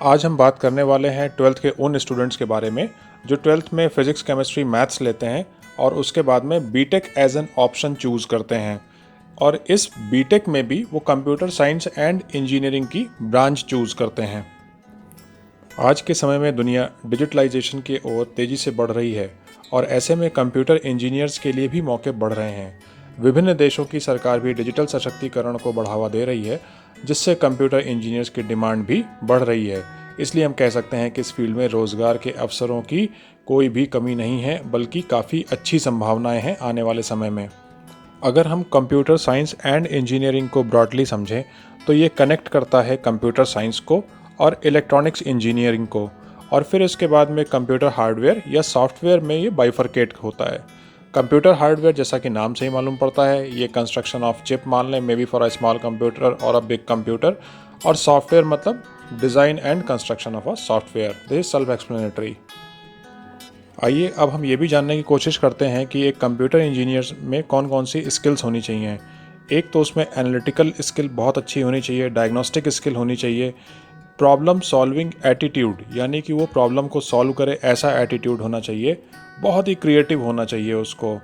आज हम बात करने वाले हैं 12th के उन स्टूडेंट्स के बारे में जो 12th में फिजिक्स केमिस्ट्री मैथ्स लेते हैं और उसके बाद में BTech as an option choose करते हैं। और इस बीटेक में भी वो कंप्यूटर साइंस एंड इंजीनियरिंग की ब्रांच चूज़ करते हैं। आज के समय में दुनिया डिजिटलाइजेशन की ओर तेज़ी से बढ़ रही है और ऐसे में कंप्यूटर इंजीनियर्स के लिए भी मौके बढ़ रहे हैं। विभिन्न देशों की सरकार भी डिजिटल सशक्तिकरण को बढ़ावा दे रही है, जिससे कंप्यूटर इंजीनियर्स की डिमांड भी बढ़ रही है। इसलिए हम कह सकते हैं कि इस फील्ड में रोज़गार के अवसरों की कोई भी कमी नहीं है, बल्कि काफ़ी अच्छी संभावनाएं हैं आने वाले समय में। अगर हम कंप्यूटर साइंस एंड इंजीनियरिंग को ब्रॉडली समझें तो ये कनेक्ट करता है कंप्यूटर साइंस को और इलेक्ट्रॉनिक्स इंजीनियरिंग को, और फिर इसके बाद में कंप्यूटर हार्डवेयर या सॉफ्टवेयर में ये बाइफरकेट होता है। कंप्यूटर हार्डवेयर जैसा कि नाम से ही मालूम पड़ता है, ये कंस्ट्रक्शन ऑफ चिप मान लें, may be for a small computer और अ बिग कंप्यूटर। और सॉफ्टवेयर मतलब design and construction of a software. This is self explanatory. आइए अब हम ये भी जानने की कोशिश करते हैं कि एक कंप्यूटर इंजीनियर में कौन कौन सी स्किल्स होनी चाहिए। एक तो उसमें एनालिटिकल स्किल बहुत अच्छी होनी चाहिए, डायग्नोस्टिक स्किल होनी चाहिए, प्रॉब्लम सॉल्विंग एटीट्यूड यानी कि वो प्रॉब्लम को सॉल्व करे ऐसा एटीट्यूड होना चाहिए, बहुत ही क्रिएटिव होना चाहिए उसको।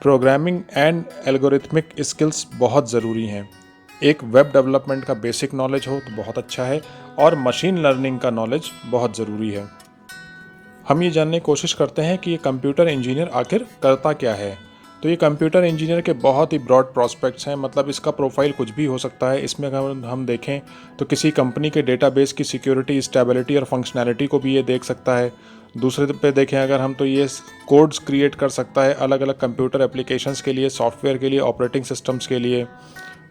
प्रोग्रामिंग एंड एल्गोरिथमिक स्किल्स बहुत ज़रूरी हैं। एक वेब डेवलपमेंट का बेसिक नॉलेज हो तो बहुत अच्छा है, और मशीन लर्निंग का नॉलेज बहुत ज़रूरी है। हम ये जानने की कोशिश करते हैं कि ये कंप्यूटर इंजीनियर आखिर करता क्या है। तो ये कंप्यूटर इंजीनियर के बहुत ही ब्रॉड प्रॉस्पेक्ट्स हैं, मतलब इसका प्रोफाइल कुछ भी हो सकता है। इसमें अगर हम देखें तो किसी कंपनी के डेटाबेस की सिक्योरिटी, स्टेबिलिटी और फंक्शनैलिटी को भी ये देख सकता है। दूसरे पे देखें अगर हम, तो ये कोड्स क्रिएट कर सकता है अलग अलग कंप्यूटर एप्लीकेशंस के लिए, सॉफ्टवेयर के लिए, ऑपरेटिंग सिस्टम्स के लिए।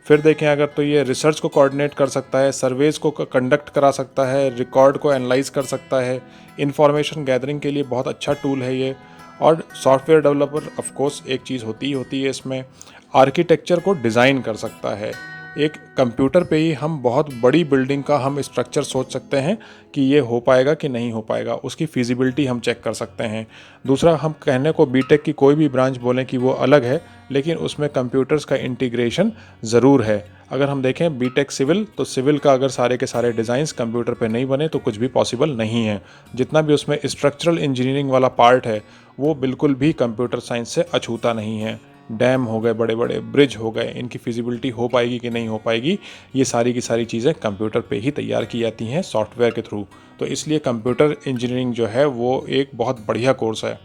फिर देखें अगर तो ये रिसर्च को कोऑर्डिनेट कर सकता है, सर्वेज को कंडक्ट करा सकता है, रिकॉर्ड को एनालाइज कर सकता है, इंफॉर्मेशन गैदरिंग के लिए बहुत अच्छा टूल है ये। और सॉफ्टवेयर डेवलपर ऑफ कोर्स एक चीज़ होती है इसमें, आर्किटेक्चर को डिज़ाइन कर सकता है। एक कंप्यूटर पे ही हम बहुत बड़ी बिल्डिंग का हम स्ट्रक्चर सोच सकते हैं कि ये हो पाएगा कि नहीं हो पाएगा, उसकी फिजिबिलिटी हम चेक कर सकते हैं। दूसरा, हम कहने को बीटेक की कोई भी ब्रांच बोलें कि वो अलग है, लेकिन उसमें कंप्यूटर्स का इंटीग्रेशन ज़रूर है। अगर हम देखें बीटेक सिविल, तो सिविल का अगर सारे के सारे डिज़ाइंस कंप्यूटर पे नहीं बने तो कुछ भी पॉसिबल नहीं है। जितना भी उसमें स्ट्रक्चरल इंजीनियरिंग वाला पार्ट है वो बिल्कुल भी कंप्यूटर साइंस से अछूता नहीं है। डैम हो गए, बड़े बड़े ब्रिज हो गए, इनकी फिजिबिलिटी हो पाएगी कि नहीं हो पाएगी, ये सारी की सारी चीज़ें कंप्यूटर पे ही तैयार की जाती हैं सॉफ्टवेयर के थ्रू। तो इसलिए कंप्यूटर इंजीनियरिंग जो है वो एक बहुत बढ़िया कोर्स है।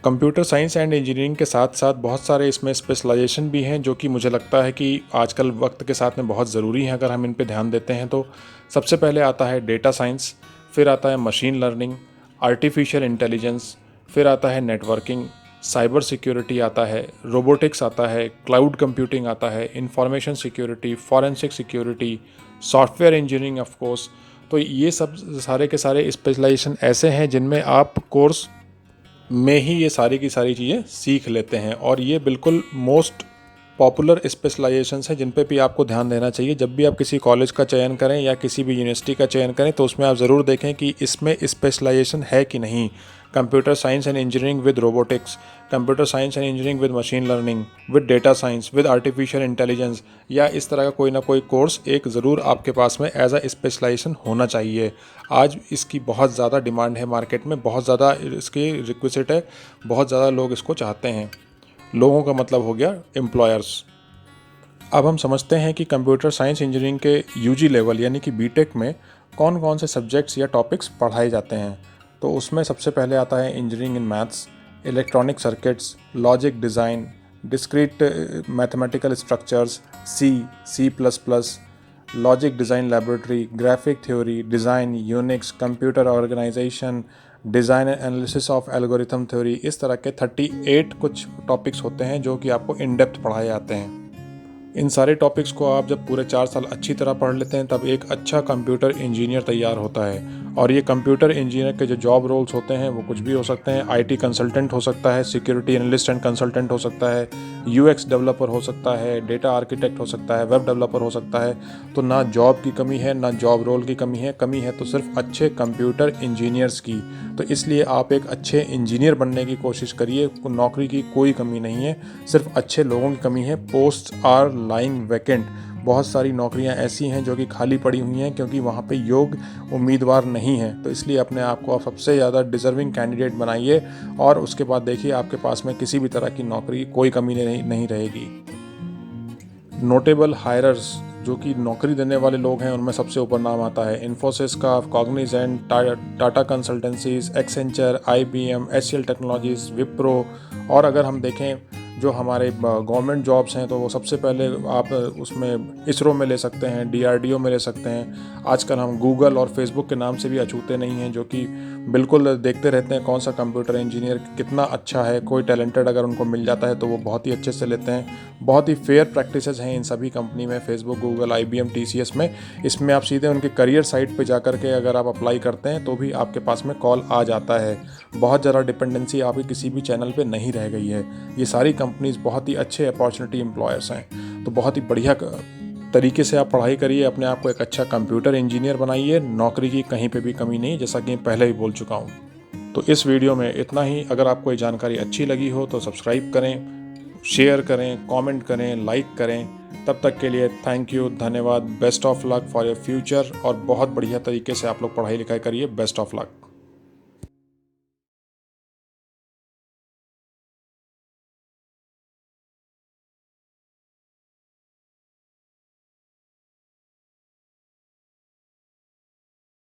कंप्यूटर साइंस एंड इंजीनियरिंग के साथ साथ बहुत सारे इसमें स्पेशलाइजेशन भी हैं, जो कि मुझे लगता है कि आजकल वक्त के साथ में बहुत ज़रूरी हैं अगर हम इन पे ध्यान देते हैं तो। सबसे पहले आता है डेटा साइंस, फिर आता है मशीन लर्निंग, आर्टिफिशियल इंटेलिजेंस, फिर आता है नेटवर्किंग, साइबर सिक्योरिटी आता है, रोबोटिक्स आता है, क्लाउड कंप्यूटिंग आता है, information security, forensic security, software engineering of course. तो ये सब सारे के सारे स्पेशलाइजेशन ऐसे हैं जिनमें आप कोर्स में ही ये सारी की सारी चीज़ें सीख लेते हैं, और ये बिल्कुल मोस्ट पॉपुलर स्पेशलाइजेशंस हैं जिन पे भी आपको ध्यान देना चाहिए। जब भी आप किसी कॉलेज का चयन करें या किसी भी यूनिवर्सिटी का चयन करें तो उसमें आप ज़रूर देखें कि इसमें स्पेशलाइजेशन है कि नहीं। Computer science and engineering with robotics, computer science and engineering with machine learning, with data science, with artificial intelligence, या इस तरह का कोई ना कोई कोर्स एक ज़रूर आपके पास में एज अ स्पेशलाइजेशन होना चाहिए। आज इसकी बहुत ज़्यादा डिमांड है मार्केट में, बहुत ज़्यादा इसकी रिक्वेस्ट है, बहुत ज़्यादा लोग इसको चाहते हैं। लोगों का मतलब हो गया एम्प्लॉयर्स। अब हम समझते हैं कि कंप्यूटर साइंस इंजीनियरिंग के यूजी लेवल यानी कि बीटेक में कौन कौन से सब्जेक्ट्स या टॉपिक्स पढ़ाए जाते हैं। तो उसमें सबसे पहले आता है engineering in maths, electronic circuits, logic design, discrete mathematical structures, C plus plus, logic design laboratory, graphic theory, design, Unix, computer organisation, design and analysis of algorithm theory. इस तरह के 38 कुछ टॉपिक्स होते हैं जो कि आपको इन डेप्थ पढ़ाए जाते हैं। इन सारे टॉपिक्स को आप जब पूरे 4 साल अच्छी तरह पढ़ लेते हैं तब एक अच्छा कंप्यूटर इंजीनियर तैयार होता है। और ये कंप्यूटर इंजीनियर के जो जॉब रोल्स होते हैं वो कुछ भी हो सकते हैं। आईटी कंसल्टेंट हो सकता है, सिक्योरिटी एनालिस्ट एंड कंसल्टेंट हो सकता है, यूएक्स डेवलपर हो सकता है, डेटा आर्किटेक्ट हो सकता है, वेब डेवलपर हो सकता है। तो ना जॉब की कमी है, ना जॉब रोल की कमी है तो सिर्फ अच्छे कंप्यूटर इंजीनियर्स की। तो इसलिए आप एक अच्छे इंजीनियर बनने की कोशिश करिए। नौकरी की कोई कमी नहीं है, सिर्फ अच्छे लोगों की कमी है। पोस्ट आर लाइंग वैकेंट, बहुत सारी नौकरियां ऐसी हैं जो कि खाली पड़ी हुई हैं क्योंकि वहाँ पे योग्य उम्मीदवार नहीं हैं। तो इसलिए अपने आप को आप सबसे ज़्यादा डिज़र्विंग कैंडिडेट बनाइए और उसके बाद देखिए आपके पास में किसी भी तरह की नौकरी कोई कमी नहीं रहेगी। नोटेबल हायरर्स जो कि नौकरी देने वाले लोग हैं उनमें सबसे ऊपर नाम आता है इन्फोसिस का, Cognizant, Tata consultancies, Accenture, IBM, HCL technologies, Wipro. और अगर हम देखें जो हमारे गवर्नमेंट जॉब्स हैं तो वो सबसे पहले आप उसमें इसरो में ले सकते हैं, DRDO में ले सकते हैं। आजकल हम गूगल और फेसबुक के नाम से भी अछूते नहीं हैं, जो कि बिल्कुल देखते रहते हैं कौन सा कंप्यूटर इंजीनियर कितना अच्छा है। कोई टैलेंटेड अगर उनको मिल जाता है तो वो बहुत ही अच्छे से लेते हैं। बहुत ही फेयर प्रैक्टिसेस हैं इन सभी कंपनी में, फेसबुक, गूगल, IBM, TCS में। इसमें आप सीधे उनके करियर साइट पे जा कर के अगर आप अप्लाई करते हैं तो भी आपके पास में कॉल आ जाता है। बहुत ज़्यादा डिपेंडेंसी आपकी किसी भी चैनल पे नहीं रह गई है। ये सारी कंपनीज बहुत ही अच्छे अपॉर्चुनिटी एम्प्लॉयर्स हैं। तो बहुत ही बढ़िया तरीके से आप पढ़ाई करिए, अपने आप को एक अच्छा कंप्यूटर इंजीनियर बनाइए। नौकरी की कहीं पे भी कमी नहीं, जैसा कि मैं पहले ही बोल चुका हूँ। तो इस वीडियो में इतना ही। अगर आपको ये जानकारी अच्छी लगी हो तो सब्सक्राइब करें, शेयर करें, कमेंट करें, लाइक करें। तब तक के लिए थैंक यू, धन्यवाद। Best of luck for your future. और बहुत बढ़िया तरीके से आप लोग पढ़ाई लिखाई करिए। Best of luck.